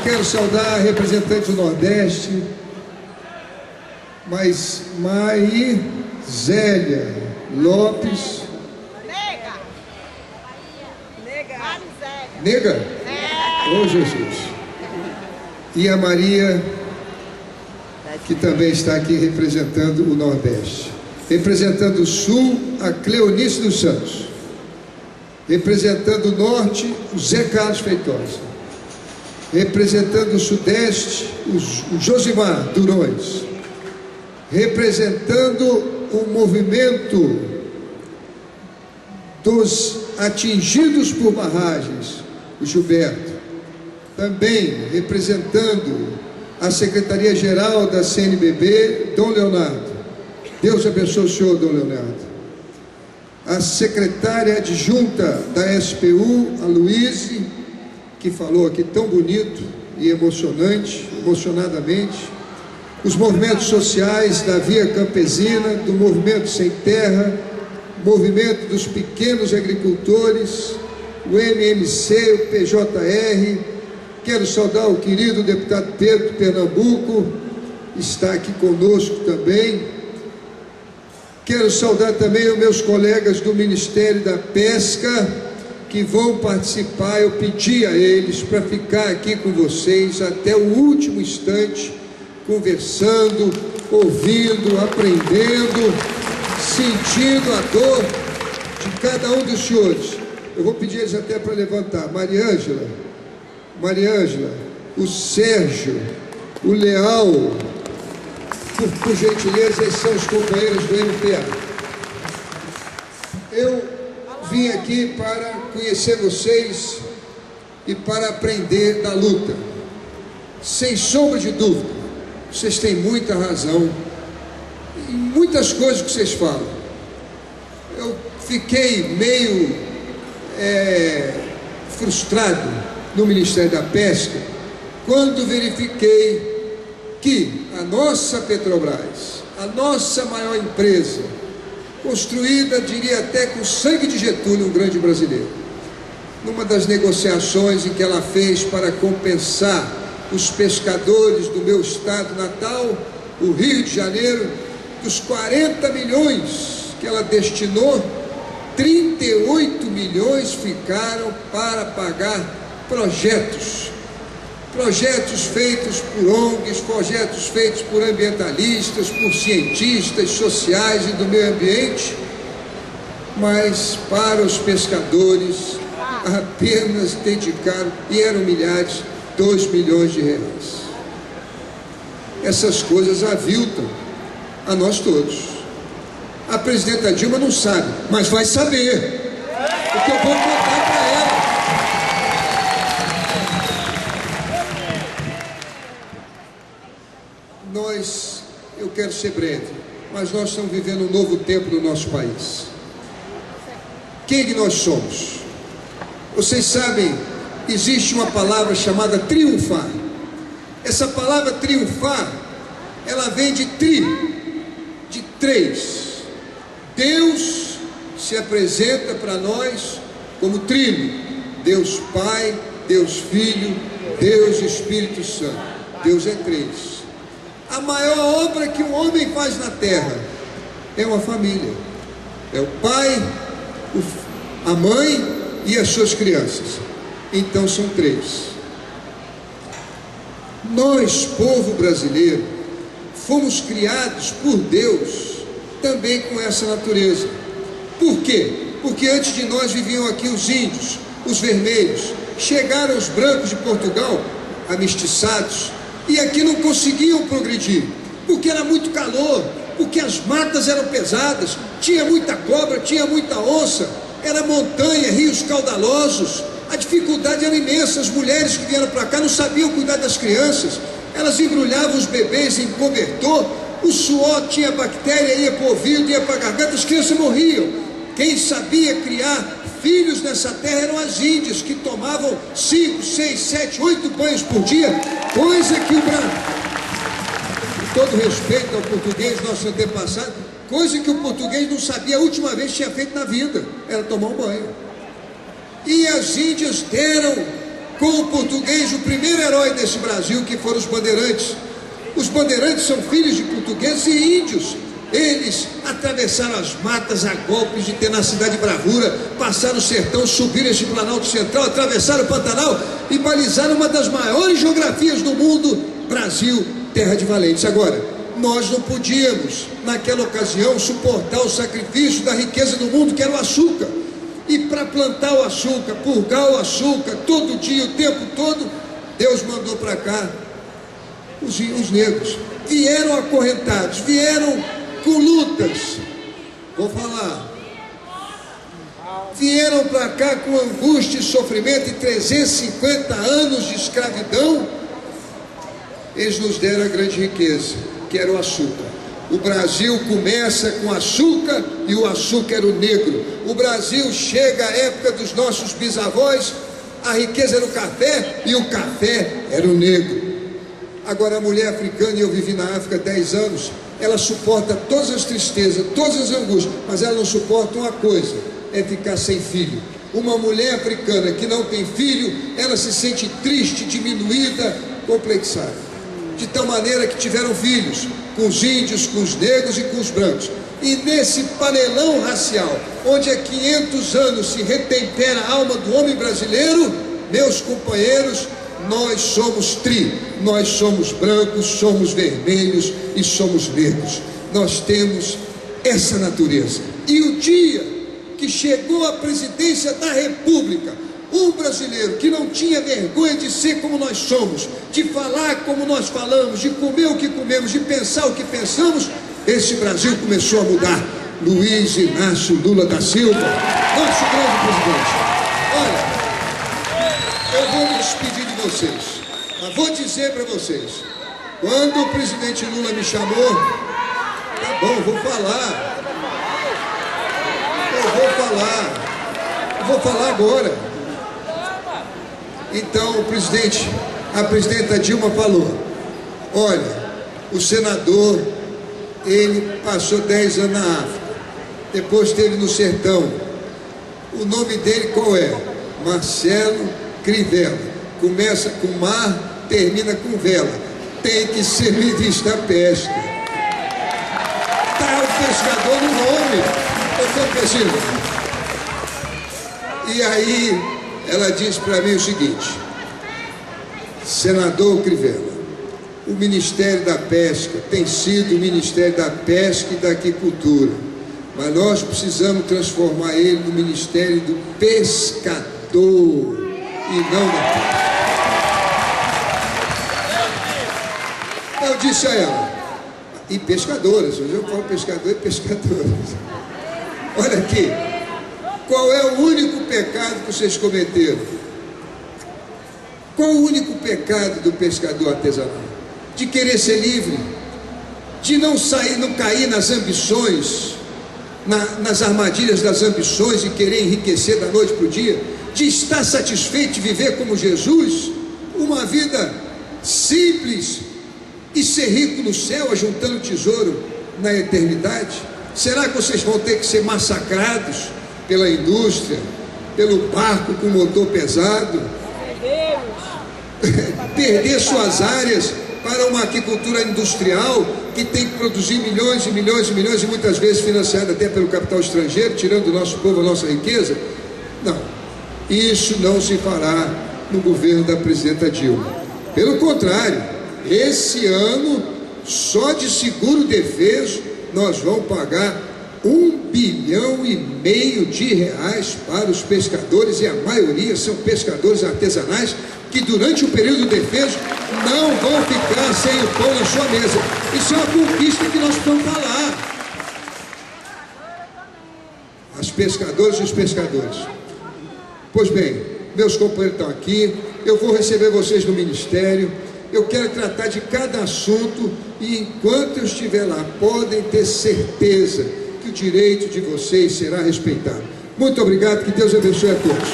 quero saudar a representante do Nordeste, mas Marizélia Lopes. Nega? Ô Jesus. E a Maria, que também está aqui representando o Nordeste. Representando o Sul, a Cleonice dos Santos. Representando o Norte, o Zé Carlos Feitosa. Representando o Sudeste, o Josimar Durões. Representando o movimento dos atingidos por barragens, o Gilberto. Também representando a Secretaria-Geral da CNBB, Dom Leonardo. Deus abençoe o senhor, Dom Leonardo. A secretária adjunta da SPU, a Luíse, que falou aqui tão bonito e emocionadamente. Os movimentos sociais da Via Campesina, do Movimento Sem Terra, Movimento dos Pequenos Agricultores, o MMC, o PJR. Quero saudar o querido deputado Pedro de Pernambuco, está aqui conosco também. Quero saudar também os meus colegas do Ministério da Pesca, que vão participar. Eu pedi a eles para ficar aqui com vocês até o último instante, conversando, ouvindo, aprendendo, sentindo a dor de cada um dos senhores. Eu vou pedir eles até para levantar. Maria Ângela, o Sérgio, o Leal, por gentileza, esses são os companheiros do MPA. Eu vim aqui para conhecer vocês e para aprender da luta. Sem sombra de dúvida, vocês têm muita razão em muitas coisas que vocês falam. Eu fiquei meio frustrado no Ministério da Pesca quando verifiquei que a nossa Petrobras, a nossa maior empresa, construída, diria até com sangue de Getúlio, um grande brasileiro, numa das negociações em que ela fez para compensar os pescadores do meu estado natal, o Rio de Janeiro, dos 40 milhões que ela destinou, 38 milhões ficaram para pagar projetos feitos por ONGs, projetos feitos por ambientalistas, por cientistas sociais e do meio ambiente, mas para os pescadores apenas dedicaram, e eram milhares, 2 milhões de reais. Essas coisas aviltam a nós todos. A presidenta Dilma não sabe, mas vai saber, porque eu vou contar para ela. Eu quero ser breve, mas nós estamos vivendo um novo tempo no nosso país. Quem que nós somos? Vocês sabem, existe uma palavra chamada triunfar. Essa palavra triunfar, ela vem de três. Deus se apresenta para nós como trino: Deus Pai, Deus Filho, Deus Espírito Santo. Deus é três. A maior obra que um homem faz na terra é uma família. É o pai, a mãe e as suas crianças. Então são três. Nós, povo brasileiro, fomos criados por Deus também com essa natureza. Por quê? Porque antes de nós viviam aqui os índios, os vermelhos. Chegaram os brancos de Portugal, amestiçados, e aqui não conseguiam progredir, porque era muito calor, porque as matas eram pesadas, tinha muita cobra, tinha muita onça, era montanha, rios caudalosos, a dificuldade era imensa. As mulheres que vieram para cá não sabiam cuidar das crianças, elas embrulhavam os bebês em cobertor, o suor tinha bactéria, ia para o ouvido, ia para a garganta, as crianças morriam. Quem sabia criar filhos nessa terra eram as índias, que tomavam 5, 6, 7, 8 banhos por dia, coisa que o branco, com todo respeito ao português, nosso antepassado, coisa que o português não sabia a última vez que tinha feito na vida, era tomar um banho. E as índias deram com o português, o primeiro herói desse Brasil, que foram os bandeirantes. Os bandeirantes são filhos de portugueses e índios. Eles atravessaram as matas a golpes de tenacidade e bravura, passaram o sertão, subiram este Planalto Central, atravessaram o Pantanal e balizaram uma das maiores geografias do mundo, Brasil, terra de valentes. Agora, nós não podíamos, naquela ocasião, suportar o sacrifício da riqueza do mundo, que era o açúcar. E para plantar o açúcar, purgar o açúcar, todo dia, o tempo todo, Deus mandou para cá os negros. Vieram acorrentados, vieram com lutas, vou falar, vieram para cá com angústia e sofrimento e 350 anos de escravidão. Eles nos deram a grande riqueza, que era o açúcar. O Brasil começa com açúcar e o açúcar era o negro. O Brasil chega à época dos nossos bisavós, a riqueza era o café e o café era o negro. Agora a mulher africana, e eu vivi na África 10 anos, ela suporta todas as tristezas, todas as angústias, mas ela não suporta uma coisa, é ficar sem filho. Uma mulher africana que não tem filho, ela se sente triste, diminuída, complexada. De tal maneira que tiveram filhos com os índios, com os negros e com os brancos. E nesse panelão racial, onde há 500 anos se retempera a alma do homem brasileiro, meus companheiros, nós somos nós somos brancos, somos vermelhos e somos negros. Nós temos essa natureza. E o dia que chegou à presidência da República, um brasileiro que não tinha vergonha de ser como nós somos, de falar como nós falamos, de comer o que comemos, de pensar o que pensamos, esse Brasil começou a mudar. Luiz Inácio Lula da Silva, nosso grande presidente. Olha, eu vou me despedir de vocês, mas vou dizer para vocês, quando o presidente Lula me chamou, tá bom, vou falar, eu vou falar agora. Então a presidenta Dilma falou, olha, o senador, ele passou 10 anos na África, depois esteve no sertão, o nome dele qual é? Marcelo Crivella, começa com mar, termina com vela, tem que ser ministro da pesca. Tá o pescador no nome, e aí ela disse para mim o seguinte, senador Crivella, o Ministério da Pesca tem sido o Ministério da Pesca e da Aquicultura, mas nós precisamos transformar ele no Ministério do Pescador e não da pesca. Eu disse a ela, e pescadoras, hoje eu falo pescador e pescadoras. Olha aqui, qual é o único pecado que vocês cometeram? Qual o único pecado do pescador artesanal? De querer ser livre, de não cair nas ambições, nas armadilhas das ambições e querer enriquecer da noite para o dia, de estar satisfeito de viver como Jesus, uma vida simples e ser rico no céu, ajuntando tesouro na eternidade. Será que vocês vão ter que ser massacrados pela indústria, pelo barco com motor pesado, perder suas áreas para uma aquicultura industrial que tem que produzir milhões e milhões e milhões, e muitas vezes financiada até pelo capital estrangeiro, tirando do nosso povo a nossa riqueza? Não, isso não se fará no governo da presidenta Dilma. Pelo contrário, esse ano, só de seguro defeso, nós vamos pagar R$1,5 bilhão de reais para os pescadores, e a maioria são pescadores artesanais que durante o período defeso não vão ficar sem o pão na sua mesa. Isso é uma conquista que nós precisamos falar. As pescadoras e os pescadores. Pois bem, meus companheiros estão aqui, eu vou receber vocês no ministério, eu quero tratar de cada assunto, e enquanto eu estiver lá, podem ter certeza que o direito de vocês será respeitado. Muito obrigado, que Deus abençoe a todos.